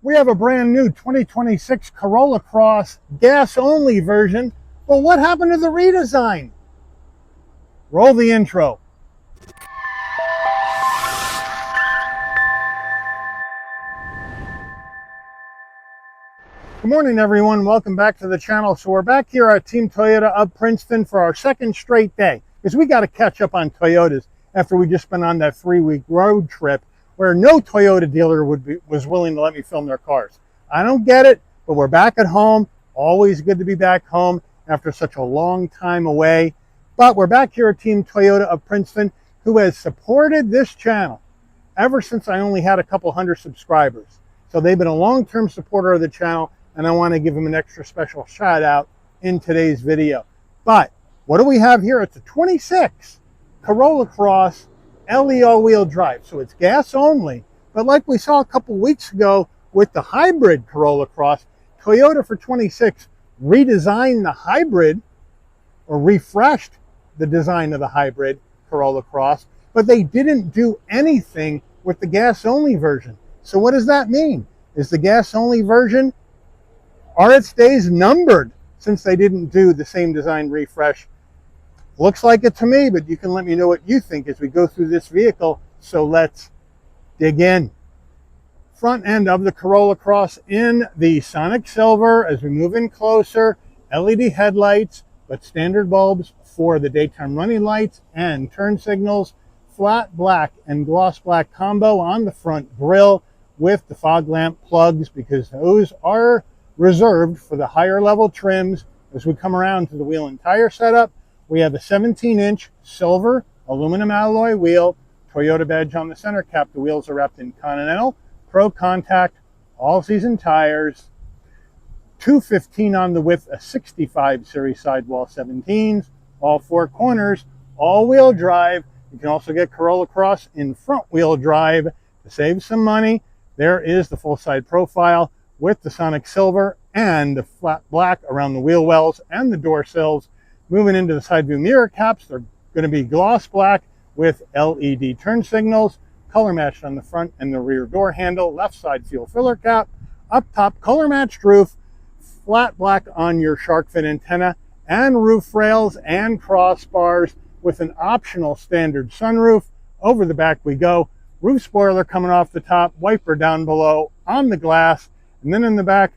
We have a brand new 2026 Corolla Cross gas-only version, but what happened to the redesign? Roll the intro. Good morning, everyone. Welcome back to the channel. So we're back here at Team Toyota of Princeton for our second straight day, because we got to catch up on Toyotas after we just been on that 3-week road trip where no Toyota dealer was willing to let me film their cars. I don't get it, but we're back at home. Always good to be back home after such a long time away. But we're back here at Team Toyota of Princeton, who has supported this channel ever since I only had a couple hundred subscribers. So they've been a long-term supporter of the channel, and I want to give them an extra special shout out in today's video. But what do we have here? It's a 26 Corolla Cross LE all-wheel drive. So it's gas only, but like we saw a couple weeks ago with the hybrid Corolla Cross, Toyota for 26 redesigned the hybrid, or refreshed the design of the hybrid Corolla Cross, but they didn't do anything with the gas only version. So what does that mean? Is the gas only version, are its days numbered since they didn't do the same design refresh? Looks like it to me, but you can let me know what you think as we go through this vehicle. So let's dig in. Front end of the Corolla Cross in the Sonic Silver. As we move in closer, LED headlights, but standard bulbs for the daytime running lights and turn signals. Flat black and gloss black combo on the front grille with the fog lamp plugs, because those are reserved for the higher level trims. As we come around to the wheel and tire setup, we have a 17-inch silver aluminum alloy wheel, Toyota badge on the center cap. The wheels are wrapped in Continental Pro Contact all-season tires. 215 on the width, a 65 series sidewall 17s, all four corners, all-wheel drive. You can also get Corolla Cross in front-wheel drive to save some money. There is the full-side profile with the Sonic Silver and the flat black around the wheel wells and the door sills. Moving into the side view mirror caps, they're going to be gloss black with LED turn signals, color matched on the front and the rear door handle, left side fuel filler cap, up top color matched roof, flat black on your shark fin antenna, and roof rails and crossbars with an optional standard sunroof. Over the back we go, roof spoiler coming off the top, wiper down below on the glass, and then in the back,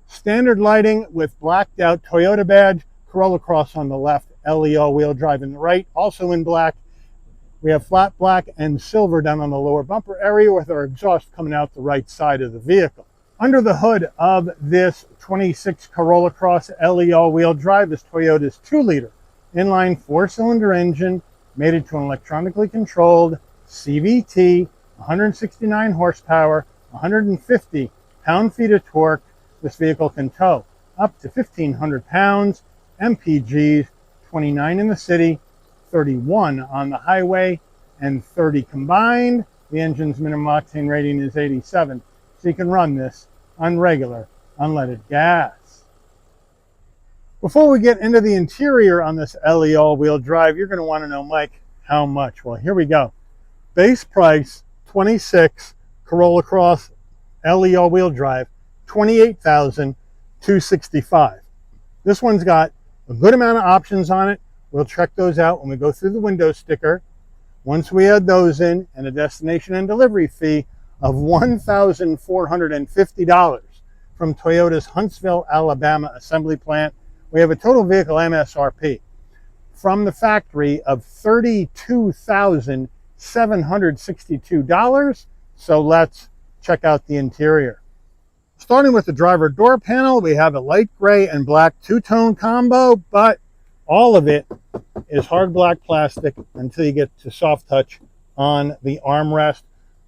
standard lighting with blacked out Toyota badge, Corolla Cross on the left, LE all-wheel drive in the right, also in black. We have flat black and silver down on the lower bumper area with our exhaust coming out the right side of the vehicle. Under the hood of this 26 Corolla Cross LE all-wheel drive is Toyota's 2-liter inline 4-cylinder engine, mated to an electronically controlled CVT, 169 horsepower, 150 pound-feet of torque. This vehicle can tow up to 1,500 pounds, MPGs, 29 in the city, 31 on the highway, and 30 combined. The engine's minimum octane rating is 87, so you can run this on regular unleaded gas. Before we get into the interior on this LE all-wheel drive, you're going to want to know, Mike, how much? Well, here we go. Base price, 26 Corolla Cross LE all-wheel drive, $28,265. This one's got a good amount of options on it. We'll check those out when we go through the window sticker. Once we add those in, and a destination and delivery fee of $1,450 from Toyota's Huntsville, Alabama assembly plant, we have a total vehicle MSRP from the factory of $32,762. So let's check out the interior. Starting with the driver door panel, we have a light gray and black two-tone combo, but all of it is hard black plastic until you get to soft touch on the armrest.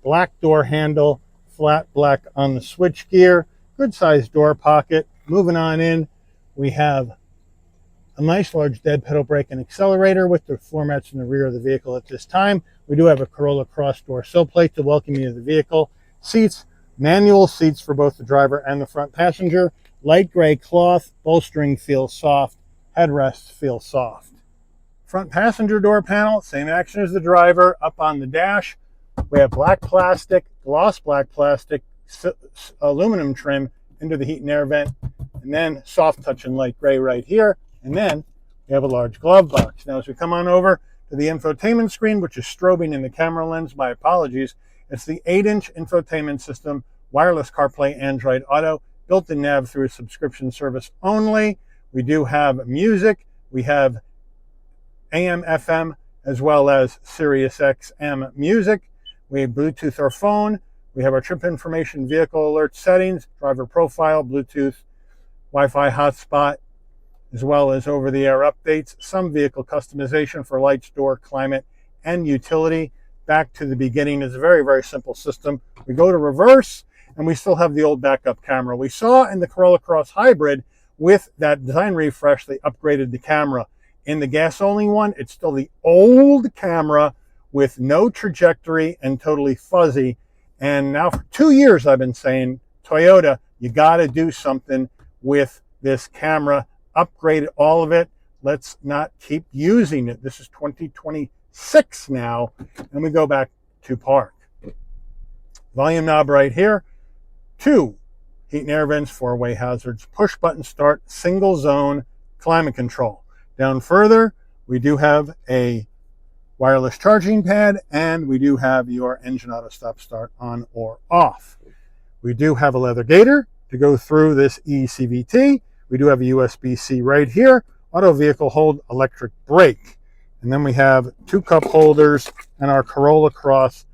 Black door handle, flat black on the switch gear, good sized door pocket. Moving on in, we have a nice large dead pedal brake and accelerator with the floor mats in the rear of the vehicle at this time. We do have a Corolla Cross door sill plate to welcome you to the vehicle. Seats, manual seats for both the driver and the front passenger. Light gray cloth, bolstering feels soft, headrests feel soft. Front passenger door panel, same action as the driver. Up on the dash, we have black plastic, gloss black plastic, aluminum trim into the heat and air vent, and then soft touch and light gray right here. And then we have a large glove box. Now, as we come on over to the infotainment screen, which is strobing in the camera lens, my apologies, it's the 8-inch infotainment system, wireless CarPlay, Android Auto, built-in nav through a subscription service only. We do have music. We have AM, FM, as well as Sirius XM music. We have Bluetooth our phone. We have our trip information, vehicle alert settings, driver profile, Bluetooth, Wi-Fi hotspot, as well as over-the-air updates, some vehicle customization for lights, door, climate, and utility. Back to the beginning is a very, very simple system. We go to reverse, and we still have the old backup camera. We saw in the Corolla Cross Hybrid, with that design refresh, they upgraded the camera. In the gas-only one, it's still the old camera with no trajectory and totally fuzzy. And now for 2 years, I've been saying, Toyota, you got to do something with this camera. Upgrade all of it. Let's not keep using it. This is 2026 now, and we go back to park. Volume knob right here. 2 heat and air vents, 4-way hazards, push button start, single zone climate control. Down further, we do have a wireless charging pad, and we do have your engine auto stop start on or off. We do have a leather gaiter to go through this eCVT. We do have a USB-C right here, auto vehicle hold, electric brake. And then we have 2 cup holders and our Corolla Cross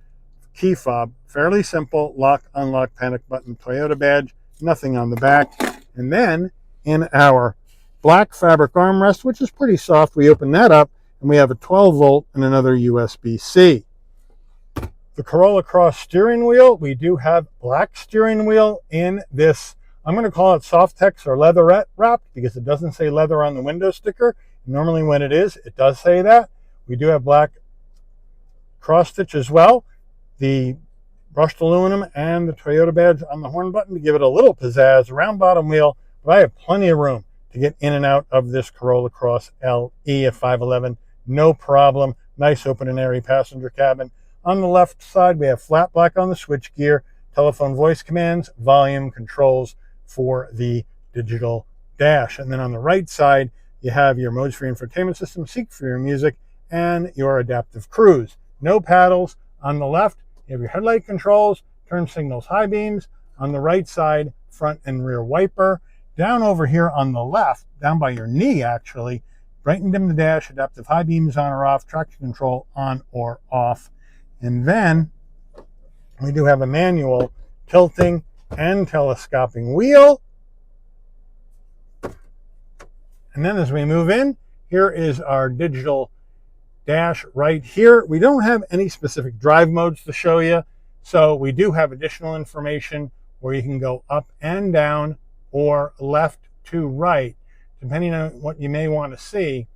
key fob. Fairly simple, lock, unlock, panic button, Toyota badge, nothing on the back. And then in our black fabric armrest, which is pretty soft, we open that up and we have a 12 volt and another USB-C. The Corolla Cross steering wheel, we do have black steering wheel in this, I'm going to call it Softex or leatherette wrapped because it doesn't say leather on the window sticker. Normally when it is, it does say that. We do have black cross stitch as well. The brushed aluminum and the Toyota badge on the horn button to give it a little pizzazz. Round bottom wheel, but I have plenty of room to get in and out of this Corolla Cross LE at 5'11". No problem. Nice open and airy passenger cabin. On the left side, we have flat black on the switch gear, telephone voice commands, volume controls for the digital dash. And then on the right side, you have your modes for your infotainment system, seek for your music, and your adaptive cruise. No paddles. On the left, you have your headlight controls, turn signals, high beams. On the right side, front and rear wiper. Down over here on the left, down by your knee actually, bright and dim the dash, adaptive high beams on or off, traction control on or off. And then we do have a manual tilting and telescoping wheel. And then as we move in, here is our digital dash right here. We don't have any specific drive modes to show you, so we do have additional information where you can go up and down or left to right, depending on what you may want to see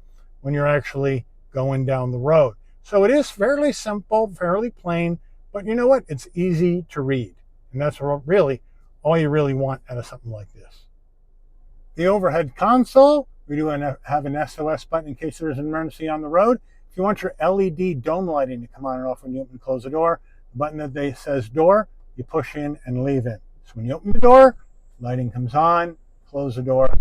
when you're actually going down the road. So it is fairly simple, fairly plain, but you know what? It's easy to read. And that's really all you really want out of something like this. The overhead console, we do have an SOS button in case there's an emergency on the road. If you want your LED dome lighting to come on and off when you open and close the door, the button that says door, you push in and leave in. So when you open the door, lighting comes on, close the door,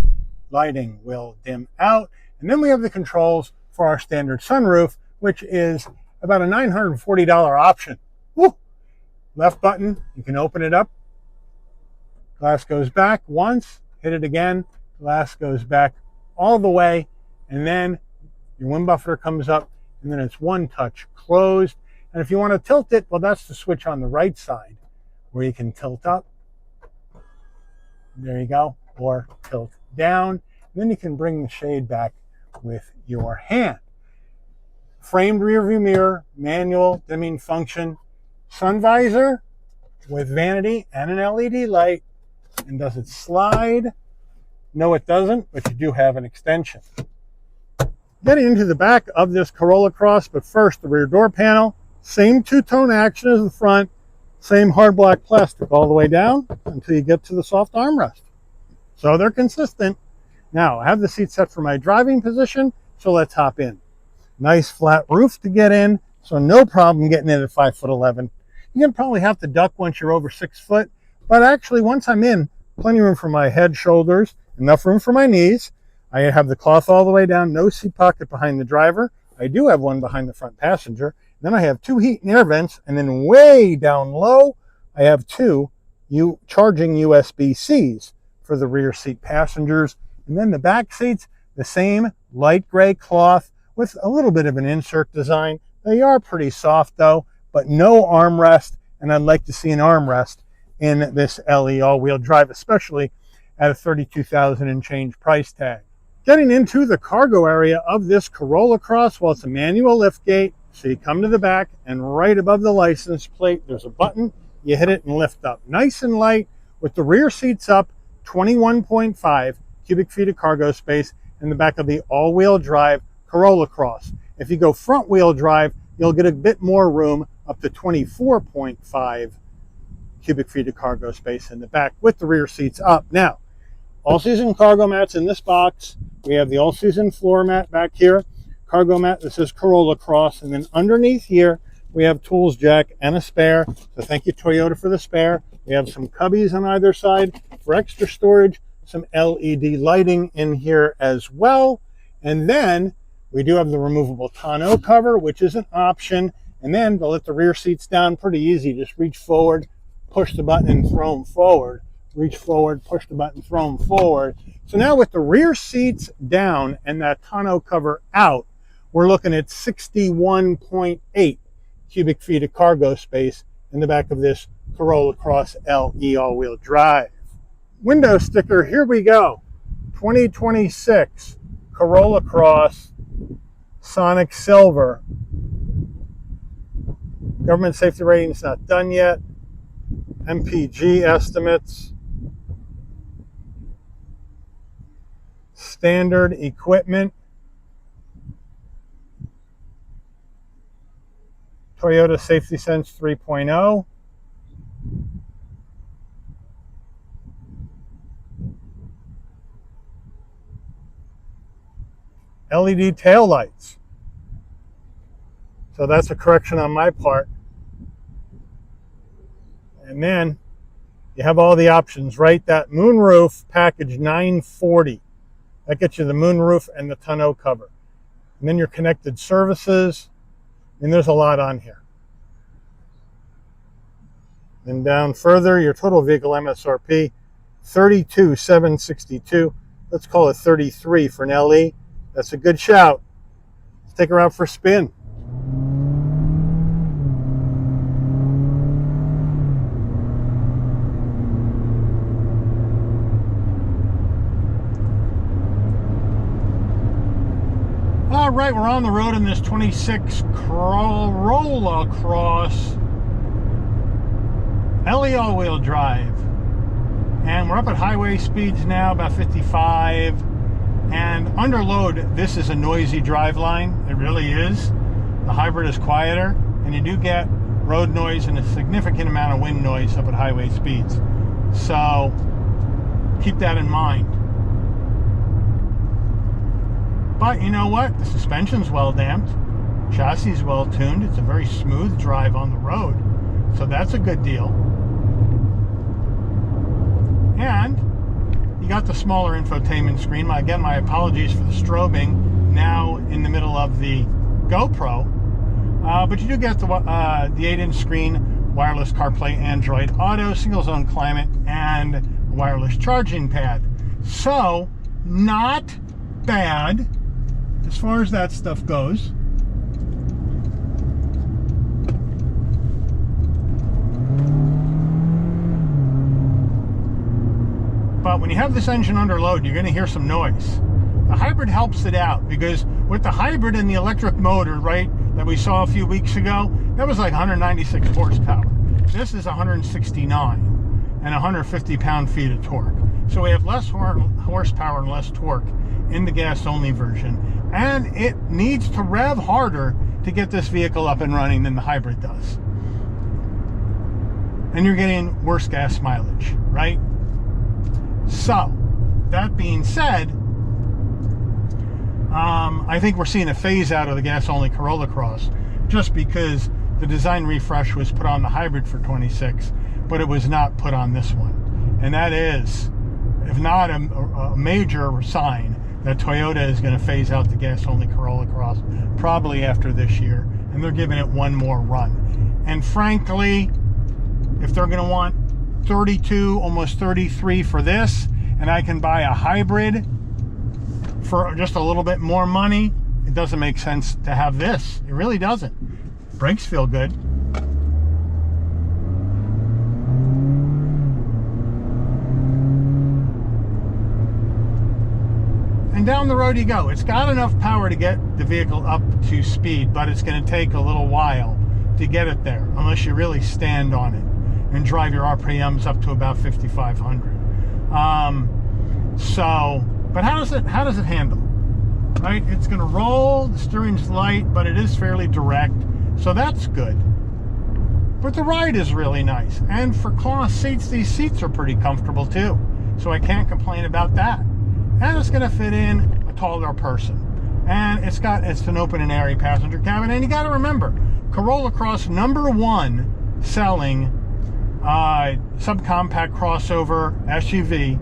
lighting will dim out. And then we have the controls for our standard sunroof, which is about a $940 option. Woo! Left button, you can open it up. Glass goes back once, hit it again, glass goes back all the way, and then your wind buffer comes up, and then it's one touch closed. And if you want to tilt it, well, that's the switch on the right side where you can tilt up. There you go. Or tilt down. And then you can bring the shade back with your hand. Framed rear view mirror, manual dimming function, sun visor with vanity and an LED light. And does it slide? No, it doesn't, but you do have an extension. Getting into the back of this Corolla Cross, but first the rear door panel, same two-tone action as the front, same hard black plastic all the way down until you get to the soft armrest. So they're consistent. Now, I have the seat set for my driving position, so let's hop in. Nice flat roof to get in, so no problem getting in at 5'11". You're going to probably have to duck once you're over 6 foot, But actually, once I'm in, plenty of room for my head, shoulders, enough room for my knees. I have the cloth all the way down, no seat pocket behind the driver. I do have one behind the front passenger. Then I have 2 heat and air vents, and then way down low, I have 2 charging USB-Cs for the rear seat passengers. And then the back seats, the same light gray cloth with a little bit of an insert design. They are pretty soft though, but no armrest, and I'd like to see an armrest in this LE all-wheel drive, especially at a $32,000 and change price tag. Getting into the cargo area of this Corolla Cross, well, it's a manual liftgate, so you come to the back, and right above the license plate, there's a button. You hit it and lift up. Nice and light, with the rear seats up, 21.5 cubic feet of cargo space in the back of the all-wheel drive Corolla Cross. If you go front-wheel drive, you'll get a bit more room, up to 24.5 cubic feet of cargo space in the back with the rear seats up. Now, all-season cargo mats in this box. We have the all-season floor mat back here, cargo mat that says Corolla Cross, and then underneath here, we have tools jack and a spare. So thank you, Toyota, for the spare. We have some cubbies on either side for extra storage, some LED lighting in here as well. And then we do have the removable tonneau cover, which is an option. And then to let the rear seats down, pretty easy. Just reach forward, push the button and throw them forward. Reach forward, push the button, throw them forward. So now with the rear seats down and that tonneau cover out, we're looking at 61.8 cubic feet of cargo space in the back of this Corolla Cross LE all-wheel drive. Window sticker, here we go. 2026 Corolla Cross Sonic Silver. Government safety rating is not done yet. MPG estimates. Standard equipment. Toyota Safety Sense 3.0. LED taillights. So that's a correction on my part. And then you have all the options, right? That moonroof package $940. That gets you the moonroof and the tonneau cover. And then your connected services. And there's a lot on here. And down further, your total vehicle MSRP, $32,762. Let's call it 33 for an LE. That's a good shout. Let's take her out for a spin. All right, we're on the road in this 26 Corolla Cross LE all-wheel drive. And we're up at highway speeds now, about 55. And under load, this is a noisy driveline. It really is. The hybrid is quieter, and you do get road noise and a significant amount of wind noise up at highway speeds. So keep that in mind. But you know what? The suspension's well damped, chassis is well tuned. It's a very smooth drive on the road, so that's a good deal. And you got the smaller infotainment screen. Again, my apologies for the strobing now in the middle of the GoPro, but you do get the 8-inch screen, wireless CarPlay, Android Auto, single zone climate, and a wireless charging pad. So not bad as far as that stuff goes. But when you have this engine under load, you're going to hear some noise. The hybrid helps it out, because with the hybrid and the electric motor, right, that we saw a few weeks ago, that was like 196 horsepower. This is 169 and 150 pound-feet of torque. So we have less horsepower and less torque in the gas-only version. And it needs to rev harder to get this vehicle up and running than the hybrid does. And you're getting worse gas mileage, right? So, that being said, I think we're seeing a phase out of the gas-only Corolla Cross, just because the design refresh was put on the hybrid for 26. but it was not put on this one. And that is, if not a major sign, that Toyota is going to phase out the gas-only Corolla Cross probably after this year, and they're giving it one more run. And frankly, if they're going to want 32, almost 33 for this, and I can buy a hybrid for just a little bit more money, it doesn't make sense to have this. It really doesn't. Brakes feel good. And down the road you go. It's got enough power to get the vehicle up to speed, but it's going to take a little while to get it there, unless you really stand on it and drive your RPMs up to about 5,500. But how does it handle? Right, it's going to roll. The steering's light, but it is fairly direct, so that's good. But the ride is really nice, and for cloth seats, these seats are pretty comfortable too, so I can't complain about that. And it's going to fit in a taller person, and it's an open and airy passenger cabin. And you got to remember, Corolla Cross, #1 selling subcompact crossover SUV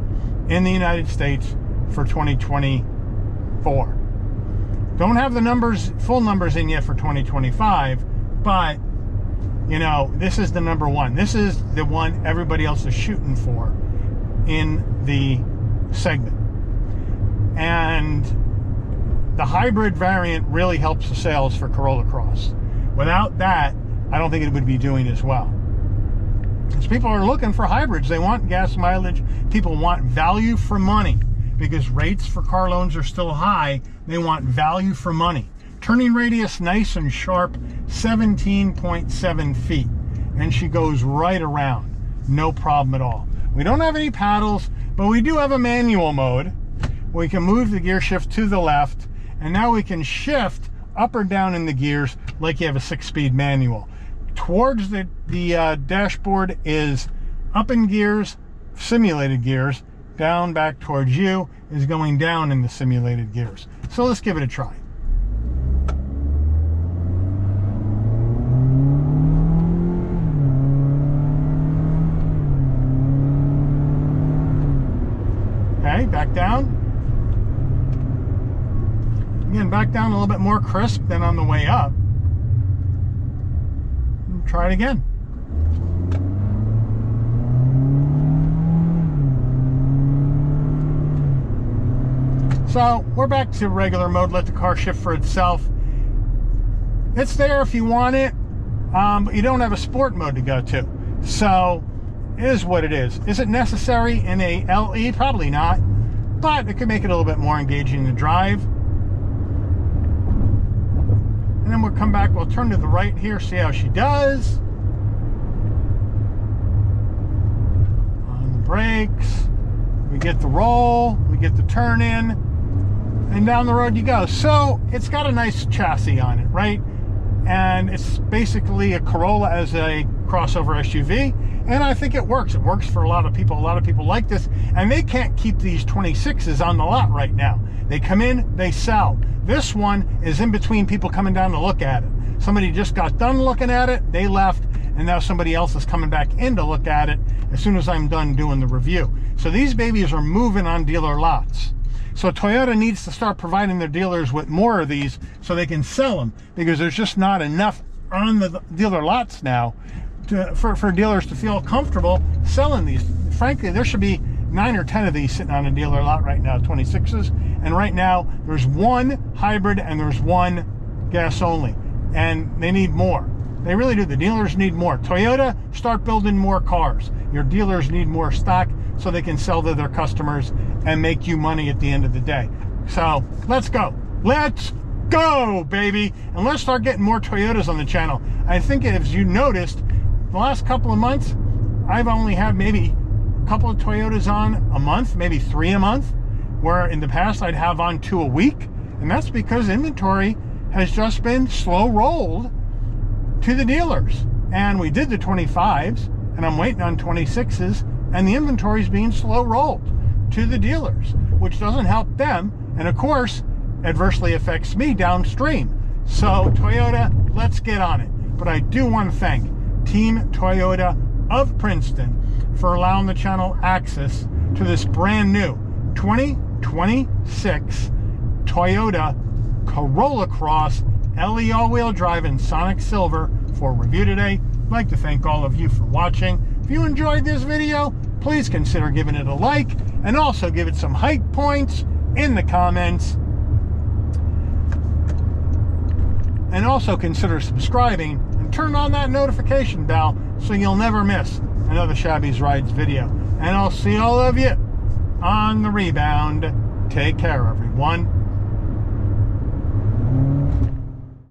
in the United States for 2024. Don't have the full numbers in yet for 2025, but you know, this is the #1. This is the one everybody else is shooting for in the segment. And the hybrid variant really helps the sales for Corolla Cross. Without that, I don't think it would be doing as well. Because people are looking for hybrids. They want gas mileage. People want value for money. Because rates for car loans are still high, they want value for money. Turning radius nice and sharp, 17.7 feet. And she goes right around. No problem at all. We don't have any paddles, but we do have a manual mode. We can move the gear shift to the left, and now we can shift up or down in the gears like you have a 6-speed manual. Towards the dashboard is up in gears, simulated gears. Down back towards you is going down in the simulated gears. So let's give it a try. Okay, back down. Again, back down a little bit more crisp than on the way up. Try it again. So we're back to regular mode. Let the car shift for itself. It's there if you want it, but you don't have a sport mode to go to. So it is what it is. Is it necessary in a LE? Probably not, but it could make it a little bit more engaging to drive. And then we'll come back, we'll turn to the right here, see how she does. On the brakes, we get the roll, we get the turn in, and down the road you go. So it's got a nice chassis on it, right? And it's basically a Corolla as a crossover SUV, and I think it works. It works for a lot of people. A lot of people like this, and they can't keep these 26s on the lot right now. They come in, they sell. This one is in between people coming down to look at it. Somebody just got done looking at it, they left, and now somebody else is coming back in to look at it as soon as I'm done doing the review. So these babies are moving on dealer lots. So Toyota needs to start providing their dealers with more of these so they can sell them, because there's just not enough on the dealer lots now for dealers to feel comfortable selling these. Frankly, there should be 9 or 10 of these sitting on a dealer lot right now, 26s. And right now, there's one hybrid and there's one gas only. And they need more. They really do. The dealers need more. Toyota, start building more cars. Your dealers need more stock so they can sell to their customers and make you money at the end of the day. So let's go. Let's go, baby. And let's start getting more Toyotas on the channel. I think, as you noticed, the last couple of months, I've only had maybe a couple of Toyotas on a month, maybe 3 a month, where in the past I'd have on 2 a week. And that's because inventory has just been slow rolled to the dealers. And we did the 25s, and I'm waiting on 26s, and the inventory is being slow rolled to the dealers, which doesn't help them, and of course adversely affects me downstream. So Toyota, let's get on it. But I do want to thank Team Toyota of Princeton for allowing the channel access to this brand new 2026 Toyota Corolla Cross LE all-wheel drive in Sonic Silver for review today. I'd like to thank all of you for watching. If you enjoyed this video, please consider giving it a like and also give it some hype points in the comments. And also consider subscribing and turn on that notification bell so you'll never miss another Shabby's Rides video. And I'll see all of you on the rebound. Take care, everyone.